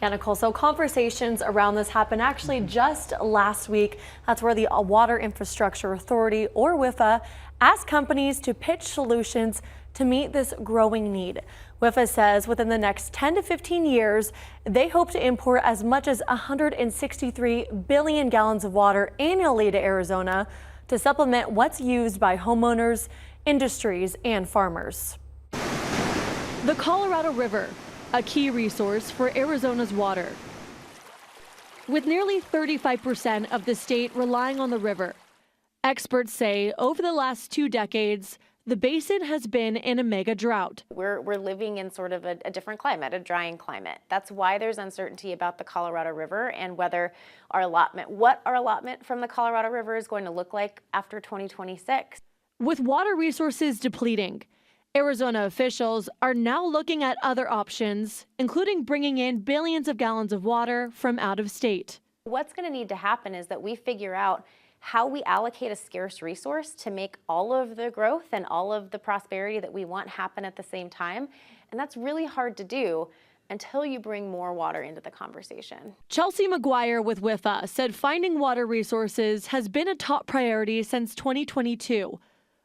Yeah, Nicole, so conversations around this happened actually just last week. That's where the Water Infrastructure Authority, or WIFA, asked companies to pitch solutions to meet this growing need. WIFA says within the next 10 to 15 years, they hope to import as much as 163 billion gallons of water annually to Arizona to supplement what's used by homeowners, industries, and farmers. The Colorado River, a key resource for Arizona's water. With nearly 35% of the state relying on the river, experts say over the last 2 decades, the basin has been in a mega drought. We're living in sort of a different climate, a drying climate. That's why there's uncertainty about the Colorado River and whether what our allotment from the Colorado River is going to look like after 2026. With water resources depleting, Arizona officials are now looking at other options, including bringing in billions of gallons of water from out of state. What's going to need to happen is that we figure out how we allocate a scarce resource to make all of the growth and all of the prosperity that we want happen at the same time. And that's really hard to do until you bring more water into the conversation. Chelsea McGuire with WIFA said finding water resources has been a top priority since 2022,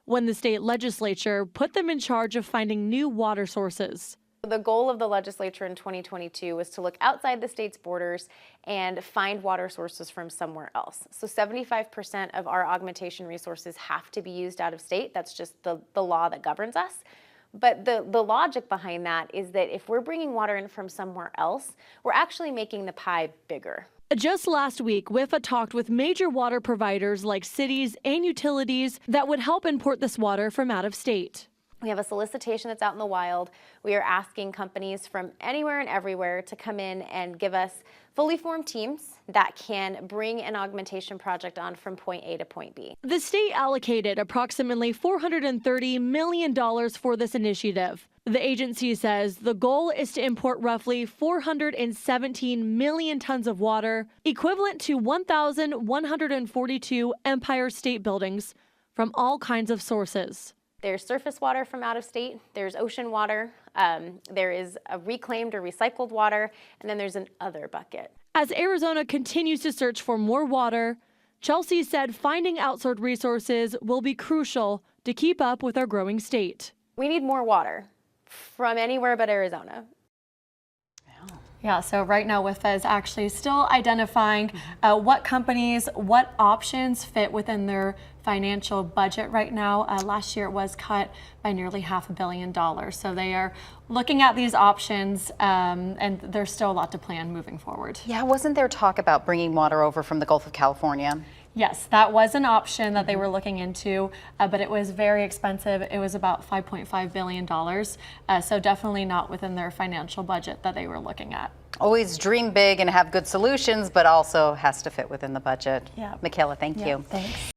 when the state legislature put them in charge of finding new water sources. The goal of the legislature in 2022 was to look outside the state's borders and find water sources from somewhere else. So 75% of our augmentation resources have to be used out of state. That's just the law that governs us. But the logic behind that is that if we're bringing water in from somewhere else, we're actually making the pie bigger. Just last week, WIFA talked with major water providers like cities and utilities that would help import this water from out of state. We have a solicitation that's out in the wild. We are asking companies from anywhere and everywhere to come in and give us fully formed teams that can bring an augmentation project on from point A to point B. The state allocated approximately $430 million for this initiative. The agency says the goal is to import roughly 417 million tons of water, equivalent to 1,142 Empire State Buildings, from all kinds of sources. There's surface water from out of state, there's ocean water, there is a reclaimed or recycled water, and then there's an other bucket. As Arizona continues to search for more water, Chelsea said finding outsourced resources will be crucial to keep up with our growing state. We need more water from anywhere but Arizona. Yeah, so right now WIFA is actually still identifying what companies, what options fit within their financial budget right now. Last year it was cut by nearly $500 million. So they are looking at these options and there's still a lot to plan moving forward. Yeah, wasn't there talk about bringing water over from the Gulf of California? Yes, that was an option that they were looking into, but it was very expensive. It was about $5.5 billion. So definitely not within their financial budget that they were looking at. Always dream big and have good solutions, but also has to fit within the budget. Yeah. Michaela, thank you. Thanks.